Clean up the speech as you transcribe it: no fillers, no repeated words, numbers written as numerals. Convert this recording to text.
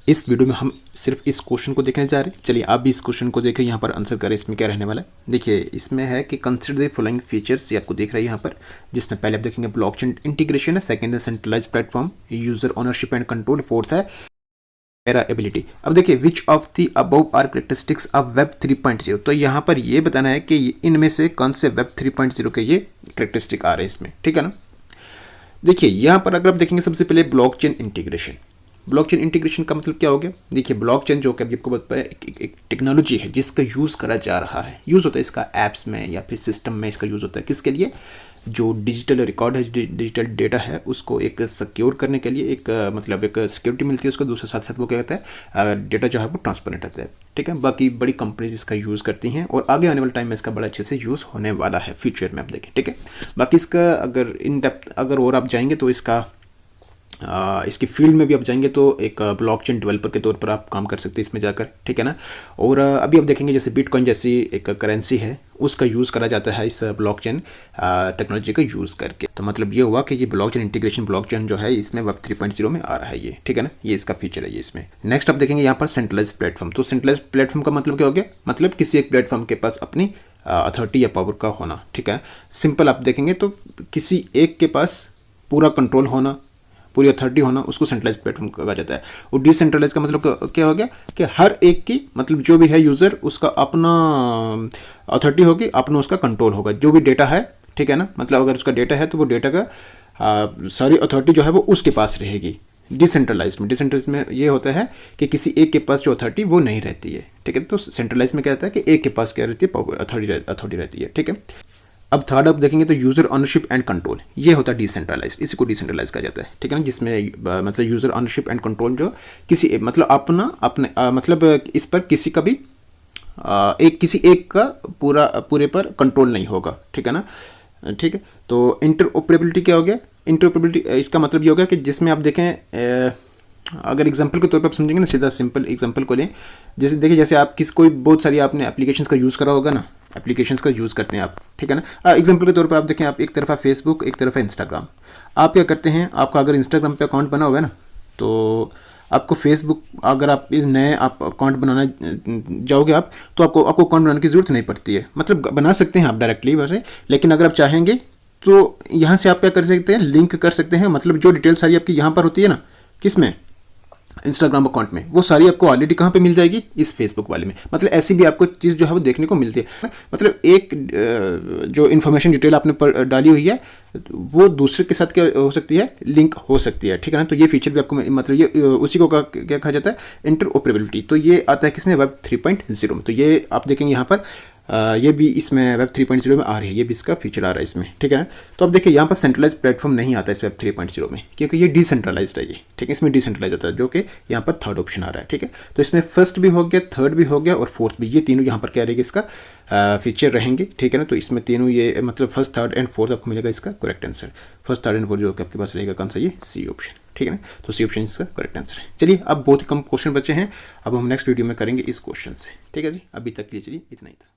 इस वीडियो में हम सिर्फ इस क्वेश्चन को देखने जा रहे हैं। चलिए आप भी इस क्वेश्चन को देखें, यहाँ पर आंसर करें इसमें क्या रहने वाला है। देखिए इसमें है कि कंसिडर द फॉलोइंग फीचर्स, ये आपको दिख रहा है यहाँ पर, जिसमें पहले आप देखेंगे ब्लॉकचेन इंटीग्रेशन है, सेकंड है centralised platform, user ownership and control, fourth है एबिलिटी। अब देखिए which of the above are characteristics of web 3.0, तो यहाँ पर ये बताना है कि इनमें से कौन से वेब 3.0 के ये कैरेक्टरिस्टिक आ रहे हैं इसमें, ठीक है ना। देखिए यहाँ पर अगर आप देखेंगे सबसे पहले ब्लॉकचेन इंटीग्रेशन। ब्लॉकचेन इंटीग्रेशन का मतलब क्या हो गया? देखिए ब्लॉकचेन जो कि अभी आपको बताया एक टेक्नोलॉजी है जिसका यूज़ करा जा रहा है, यूज़ होता है इसका ऐप्स में या फिर सिस्टम में। इसका यूज़ होता है किसके लिए? जो डिजिटल रिकॉर्ड है, डिजिटल डेटा है, उसको एक सिक्योर करने के लिए एक मतलब एक सिक्योरिटी मिलती है उसको। दूसरे साथ साथ वो क्या कहता है, डेटा जो है वो ट्रांसपेरेंट रहता है, ठीक है। बाकी बड़ी कंपनीज इसका यूज़ करती हैं और आगे आने वाले टाइम में इसका बड़ा अच्छे से यूज़ होने वाला है फ्यूचर में, आप देखें, ठीक है। बाकी इसका अगर इन डेप्थ अगर और आप जाएंगे तो इसकी फील्ड में भी आप जाएंगे तो एक ब्लॉकचेन डेवलपर के तौर पर आप काम कर सकते हैं इसमें जाकर, ठीक है ना। और अभी आप देखेंगे जैसे बिटकॉइन जैसी एक करेंसी है, उसका यूज़ करा जाता है इस ब्लॉकचेन टेक्नोलॉजी का यूज़ करके। तो मतलब ये हुआ कि ये ब्लॉकचेन इंटीग्रेशन, ब्लॉकचेन जो है इसमें वेब 3.0 में आ रहा है ये, ठीक है ना। ये इसका फीचर है ये इसमें। नेक्स्ट आप देखेंगे यहाँ पर सेंट्रलाइज्ड प्लेटफॉर्म। तो सेंट्रलाइज्ड प्लेटफॉर्म का मतलब क्या हो गया? मतलब किसी एक प्लेटफॉर्म के पास अपनी अथॉरिटी या पावर का होना, ठीक है। सिंपल आप देखेंगे तो किसी एक के पास पूरा कंट्रोल होना, पूरी अथॉरिटी होना, उसको सेंट्रलाइज प्लेटफॉर्म कहा जाता है। और डिसेंट्रलाइज का मतलब क्या हो गया कि हर एक की मतलब जो भी है यूज़र, उसका अपना अथॉरिटी होगी, अपना उसका कंट्रोल होगा, जो भी डेटा है, ठीक है ना। मतलब अगर उसका डेटा है तो वो डेटा का सारी अथॉरिटी जो है वो उसके पास रहेगी। डिसेंट्रलाइज में ये होता है कि किसी एक के पास जो अथॉरिटी वो नहीं रहती है, ठीक है। तो सेंट्रलाइज में क्या रहता है कि एक के पास क्या रहती है, अथॉरिटी रहती है, ठीक है। अब थर्ड आप देखेंगे तो यूज़र ऑनरशिप एंड कंट्रोल, ये होता है डिसेंट्रलाइज, इसी को डिसेंट्रलाइज कहा जाता है, ठीक है ना। जिसमें मतलब यूज़र ऑनरशिप एंड कंट्रोल जो किसी मतलब अपने मतलब इस पर किसी का भी किसी एक का पूरे पर कंट्रोल नहीं होगा, ठीक है ना, ठीक है। तो इंटरऑपरेबिलिटी क्या हो गया? इंटरऑपरेबिलिटी इसका मतलब ये हो गया कि जिसमें आप देखें अगर एग्जांपल के तौर पर आप समझेंगे ना, सीधा सिंपल एग्जांपल को लें, जैसे देखिए जैसे आप कोई बहुत सारी आपने एप्लीकेशंस का यूज़ करा होगा ना, एप्लीकेशंस का यूज़ करते हैं आप, ठीक है ना। एग्जांपल के तौर पर आप देखें, आप एक तरफा फेसबुक, एक तरफा इंस्टाग्राम। आप क्या करते हैं, आपका अगर इंस्टाग्राम पे अकाउंट बना हुआ है ना, तो आपको फेसबुक अगर आप नए आप अकाउंट बनाना जाओगे आप, तो आपको अकाउंट बनाने की ज़रूरत नहीं पड़ती है। मतलब बना सकते हैं आप डायरेक्टली वैसे, लेकिन अगर आप चाहेंगे तो यहाँ से आप क्या कर सकते हैं, लिंक कर सकते हैं। मतलब जो डिटेल सारी आपकी यहाँ पर होती है ना, किसमें, इंस्टाग्राम अकाउंट में, वो सारी आपको ऑलरेडी कहाँ पे मिल जाएगी, इस फेसबुक वाले में। मतलब ऐसी भी आपको चीज़ जो है वो देखने को मिलती है। मतलब एक जो इन्फॉर्मेशन डिटेल आपने डाली हुई है वो दूसरे के साथ क्या हो सकती है, लिंक हो सकती है, ठीक है ना। तो ये फीचर भी आपको मतलब ये उसी को क्या कहा जाता है, इंटरऑपरेबिलिटी। तो ये आता है किसमें, वेब 3.0 में। तो ये आप देखेंगे यहाँ पर ये भी इसमें वेब 3.0 में आ रही है, ये भी इसका फीचर आ रहा है इसमें, ठीक है। तो अब देखिए यहाँ पर सेंट्रलाइज प्लेटफॉर्म नहीं आता इस वेब 3.0 में, क्योंकि ये डिसेंट्रलाइज्ड है ये, ठीक है। इसमें डिसेंट्रलाइज होता है, जो कि यहाँ पर थर्ड ऑप्शन आ रहा है, ठीक है। तो इसमें फर्स्ट भी हो गया, थर्ड भी हो गया और फोर्थ भी, ये तीनों यहाँ पर क्या रहेगा इसका फीचर रहेंगे, ठीक है ना। तो इसमें तीनों ये मतलब फर्स्ट, थर्ड एंड फोर्थ आपको मिलेगा इसका correct answer. First, third and fourth जो आपके पास रहेगा कौन सा, ये सी ऑप्शन, ठीक है ना। तो सी ऑप्शन इसका करेक्ट आंसर है। चलिए अब बहुत ही कम क्वेश्चन बचे हैं, अब हम नेक्स्ट वीडियो में करेंगे इस क्वेश्चन से, ठीक है जी। अभी तक के लिए चलिए इतना ही था।